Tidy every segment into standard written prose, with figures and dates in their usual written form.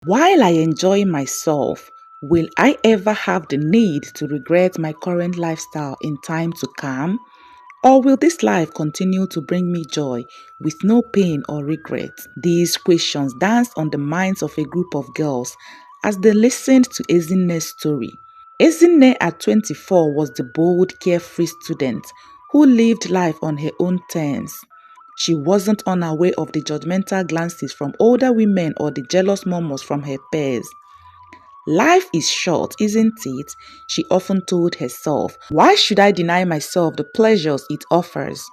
While I enjoy myself, will I ever have the need to regret my current lifestyle in time to come? Or will this life continue to bring me joy with no pain or regret? These questions danced on the minds of a group of girls as they listened to Ezinne's story. Ezinne at 24 was the bold, carefree student who lived life on her own terms. She wasn't unaware of the judgmental glances from older women or the jealous murmurs from her peers. Life is short, isn't it? She often told herself. Why should I deny myself the pleasures it offers?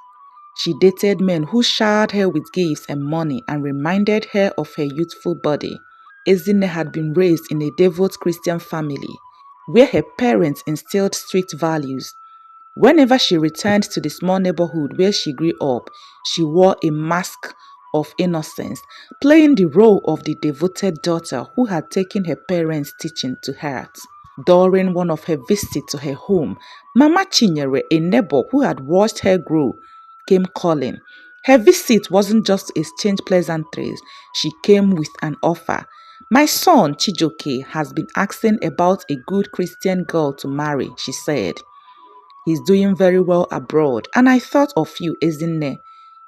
She dated men who showered her with gifts and money and reminded her of her youthful body. Ezinne had been raised in a devout Christian family where her parents instilled strict values. Whenever she returned to the small neighborhood where she grew up, she wore a mask of innocence, playing the role of the devoted daughter who had taken her parents' teaching to heart. During one of her visits to her home, Mama Chinyere, a neighbor who had watched her grow, came calling. Her visit wasn't just to exchange pleasantries, she came with an offer. My son, Chijoke, has been asking about a good Christian girl to marry, she said. He's doing very well abroad, and I thought of you, Ezinne.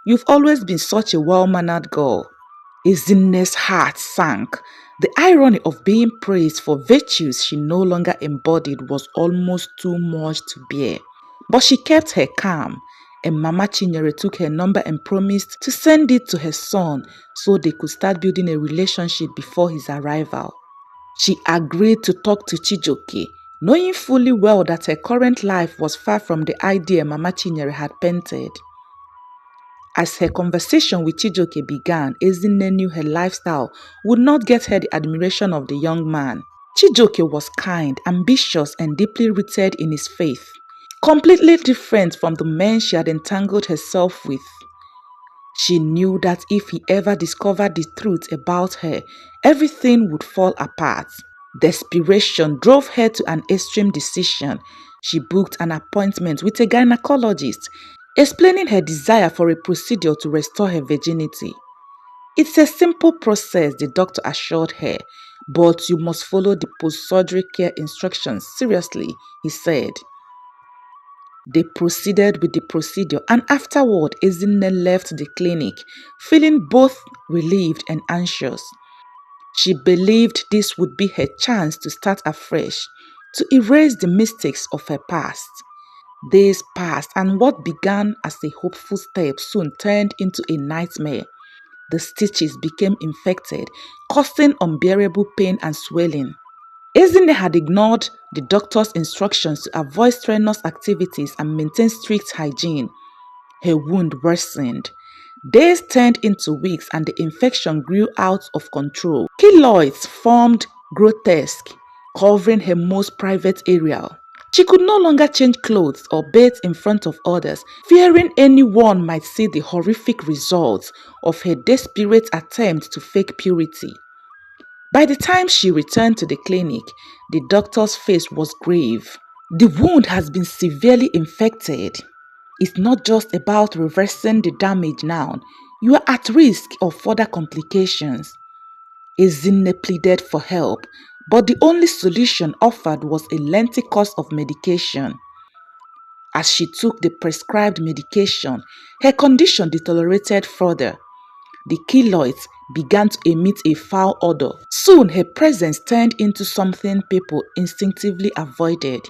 You've always been such a well-mannered girl. Ezinne's heart sank. The irony of being praised for virtues she no longer embodied was almost too much to bear. But she kept her calm, and Mama Chinyere took her number and promised to send it to her son so they could start building a relationship before his arrival. She agreed to talk to Chijoke, knowing fully well that her current life was far from the idea Mama Chinyere had painted. As her conversation with Chijoke began, Ezinne knew her lifestyle would not get her the admiration of the young man. Chijoke was kind, ambitious, and deeply rooted in his faith, completely different from the men she had entangled herself with. She knew that if he ever discovered the truth about her, everything would fall apart. Desperation drove her to an extreme decision. She booked an appointment with a gynecologist, explaining her desire for a procedure to restore her virginity. It's a simple process, the doctor assured her, but you must follow the post-surgery care instructions seriously, he said. They proceeded with the procedure, and afterward, Ezinne left the clinic, feeling both relieved and anxious. She believed this would be her chance to start afresh, to erase the mistakes of her past. Days passed, and what began as a hopeful step soon turned into a nightmare. The stitches became infected, causing unbearable pain and swelling. Ezinne had ignored the doctor's instructions to avoid strenuous activities and maintain strict hygiene. Her wound worsened. Days turned into weeks and the infection grew out of control. Keloids formed grotesque, covering her most private area. She could no longer change clothes or bathe in front of others, fearing anyone might see the horrific results of her desperate attempt to fake purity. By the time she returned to the clinic, the doctor's face was grave. The wound has been severely infected. It's not just about reversing the damage now. You are at risk of further complications. Ezinne pleaded for help, but the only solution offered was a lengthy course of medication. As she took the prescribed medication, her condition deteriorated further. The keloids began to emit a foul odor. Soon her presence turned into something people instinctively avoided.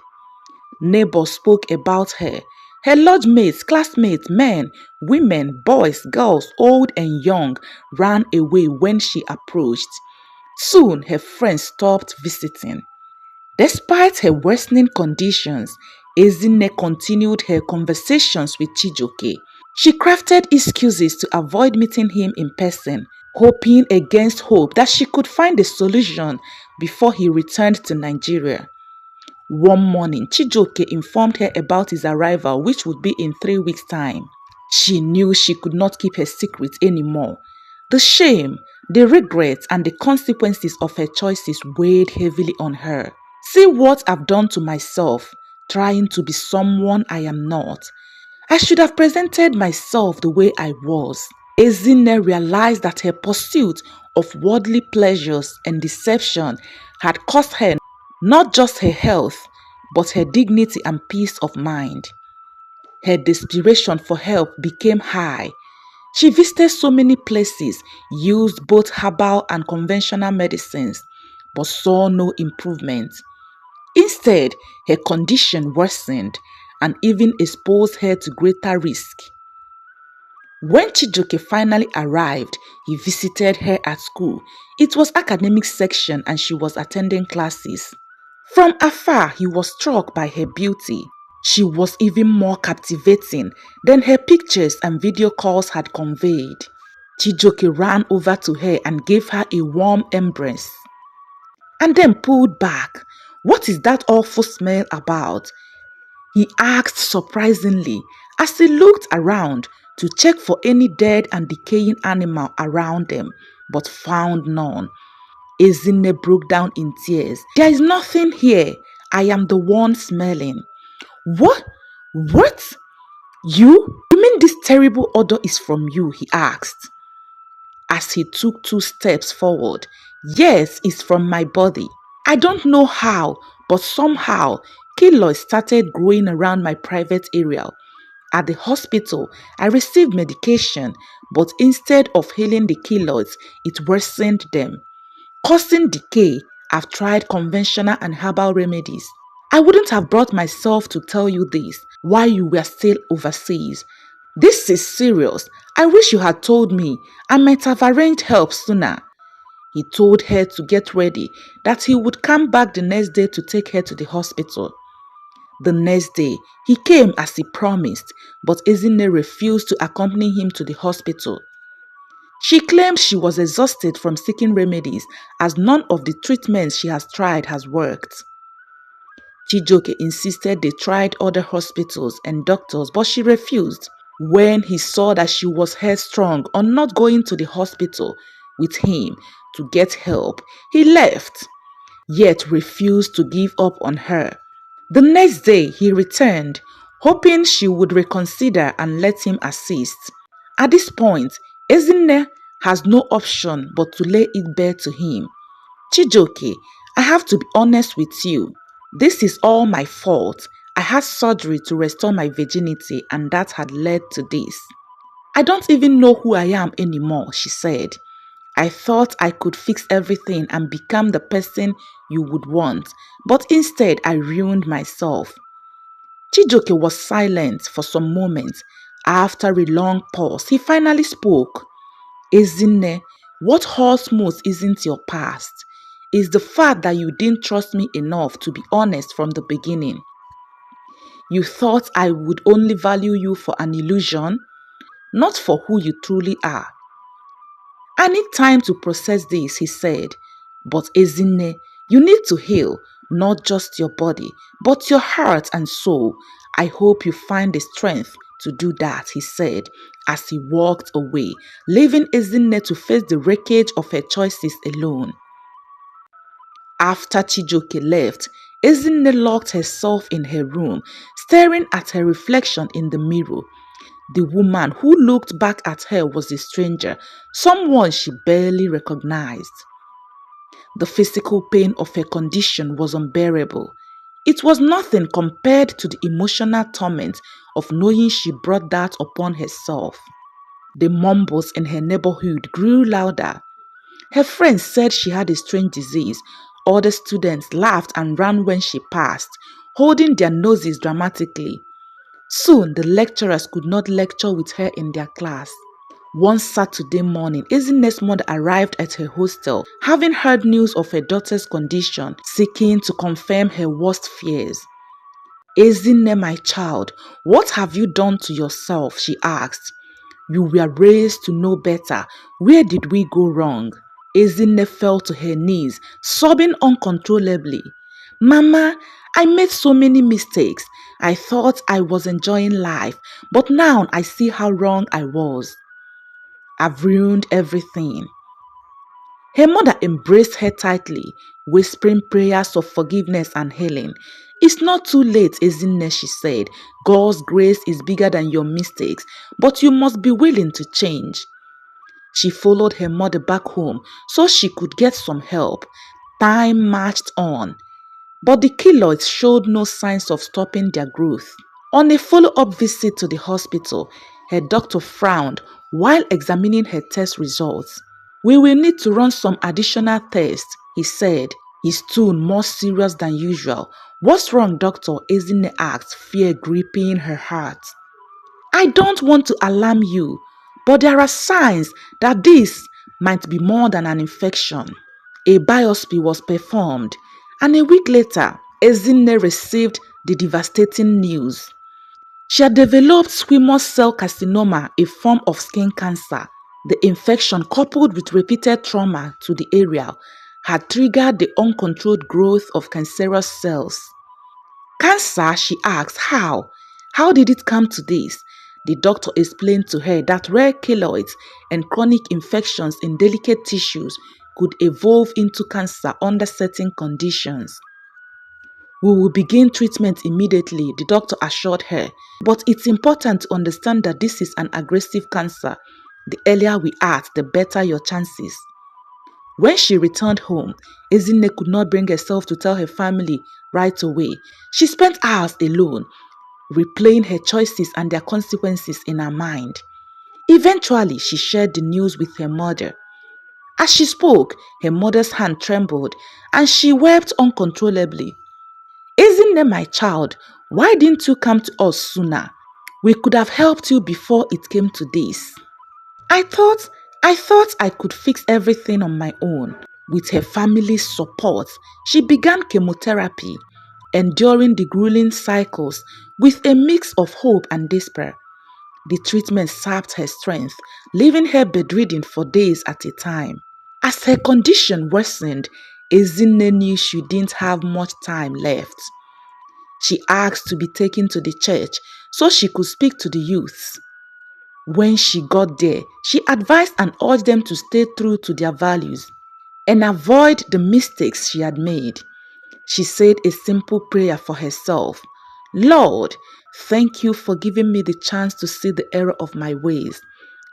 Neighbors spoke about her. Her lodge mates, classmates, men, women, boys, girls, old and young ran away when she approached. Soon her friends stopped visiting. Despite her worsening conditions, Ezinne continued her conversations with Chijoke. She crafted excuses to avoid meeting him in person, hoping against hope that she could find a solution before he returned to Nigeria. One morning, Chijoke informed her about his arrival, which would be in 3 weeks' time. She knew she could not keep her secret anymore. The shame, the regrets, and the consequences of her choices weighed heavily on her. See what I've done to myself, trying to be someone I am not. I should have presented myself the way I was. Ezinne realized that her pursuit of worldly pleasures and deception had cost her not just her health, but her dignity and peace of mind. Her desperation for help became high. She visited so many places, used both herbal and conventional medicines, but saw no improvement. Instead, her condition worsened and even exposed her to greater risk. When Chijioke finally arrived, he visited her at school. It was academic section and she was attending classes. From afar, he was struck by her beauty. She was even more captivating than her pictures and video calls had conveyed. Chijioke ran over to her and gave her a warm embrace, and then pulled back. "What is that awful smell about?" he asked surprisingly as he looked around to check for any dead and decaying animal around them, but found none. Ezine broke down in tears. "There is nothing here. I am the one smelling." What? What? You mean this terrible odor is from you?" he asked as he took 2 steps forward. "Yes, it's from my body. I don't know how, but somehow keloids started growing around my private area. At the hospital, I received medication, but instead of healing the keloids, it worsened them, causing decay. I've tried conventional and herbal remedies. I wouldn't have brought myself to tell you this while you were still overseas. This is serious. I wish you had told me. I might have arranged help sooner." He told her to get ready, that he would come back the next day to take her to the hospital. The next day, he came as he promised, but Ezine refused to accompany him to the hospital. She claimed she was exhausted from seeking remedies as none of the treatments she has tried has worked. Chijioke insisted they tried other hospitals and doctors, but she refused. When he saw that she was headstrong on not going to the hospital with him to get help, he left, yet refused to give up on her. The next day he returned, hoping she would reconsider and let him assist. At this point, Ezine has no option but to lay it bare to him. "Chijioke, I have to be honest with you. This is all my fault. I had surgery to restore my virginity and that had led to this. I don't even know who I am anymore," she said. "I thought I could fix everything and become the person you would want, but instead I ruined myself." Chijioke was silent for some moments. After a long pause, he finally spoke. "Ezine, what hurts most isn't your past. It's the fact that you didn't trust me enough to be honest from the beginning. You thought I would only value you for an illusion, not for who you truly are. I need time to process this," he said. "But Ezine, you need to heal, not just your body, but your heart and soul. I hope you find the strength to do that," he said as he walked away, leaving Ezine to face the wreckage of her choices alone. After Chijioke left, Ezine locked herself in her room, staring at her reflection in the mirror. The woman who looked back at her was a stranger, someone she barely recognized. The physical pain of her condition was unbearable. It was nothing compared to the emotional torment of knowing she brought that upon herself. The mumbles in her neighborhood grew louder. Her friends said she had a strange disease. Other students laughed and ran when she passed, holding their noses dramatically. Soon, the lecturers could not lecture with her in their class. One Saturday morning, Ezine's mother arrived at her hostel, having heard news of her daughter's condition, seeking to confirm her worst fears. "Ezine, my child, what have you done to yourself?" she asked. "You were raised to know better. Where did we go wrong?" Ezine fell to her knees, sobbing uncontrollably. "Mama, I made so many mistakes. I thought I was enjoying life, but now I see how wrong I was. I've ruined everything." Her mother embraced her tightly, whispering prayers of forgiveness and healing. "It's not too late, Ezine," she said. "God's grace is bigger than your mistakes, but you must be willing to change." She followed her mother back home so she could get some help. Time marched on, but the keloids showed no signs of stopping their growth. On a follow-up visit to the hospital, her doctor frowned while examining her test results. "We will need to run some additional tests," he said, his tone more serious than usual. "What's wrong, doctor?" Azen asked, fear gripping her heart. "I don't want to alarm you, but there are signs that this might be more than an infection." A biopsy was performed, and a week later, Ezine received the devastating news. She had developed squamous cell carcinoma, a form of skin cancer. The infection, coupled with repeated trauma to the area, had triggered the uncontrolled growth of cancerous cells. "Cancer?" she asked. "How? How did it come to this?" The doctor explained to her that rare keloids and chronic infections in delicate tissues could evolve into cancer under certain conditions. "We will begin treatment immediately," the doctor assured her. "But it's important to understand that this is an aggressive cancer. The earlier we act, the better your chances." When she returned home, Ezine could not bring herself to tell her family right away. She spent hours alone, replaying her choices and their consequences in her mind. Eventually, she shared the news with her mother. As she spoke, her mother's hand trembled and she wept uncontrollably. "Isn't my child, why didn't you come to us sooner? We could have helped you before it came to this." I thought I could fix everything on my own." With her family's support, she began chemotherapy, enduring the grueling cycles with a mix of hope and despair. The treatment sapped her strength, leaving her bedridden for days at a time. As her condition worsened, Ezine knew she didn't have much time left. She asked to be taken to the church so she could speak to the youths. When she got there, she advised and urged them to stay true to their values and avoid the mistakes she had made. She said a simple prayer for herself. "Lord, thank you for giving me the chance to see the error of my ways.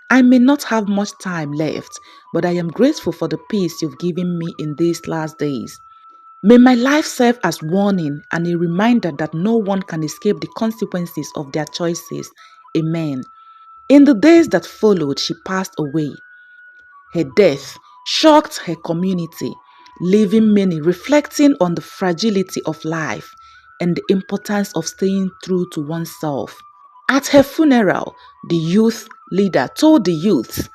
I may not have much time left, but I am grateful for the peace you've given me in these last days. May my life serve as warning and a reminder that no one can escape the consequences of their choices. Amen." In the days that followed, she passed away. Her death shocked her community, leaving many reflecting on the fragility of life and the importance of staying true to oneself. At her funeral, the youth leader told the youths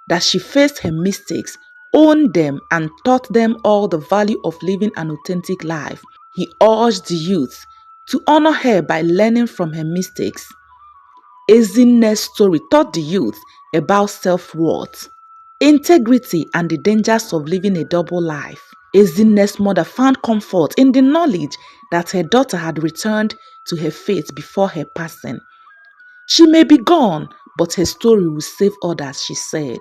that she faced her mistakes, owned them, and taught them all the value of living an authentic life. He urged the youth to honor her by learning from her mistakes. Ezine's story taught the youth about self-worth, integrity, and the dangers of living a double life. Ezine's mother found comfort in the knowledge that her daughter had returned to her faith before her passing. "She may be gone, but her story will save others," she said.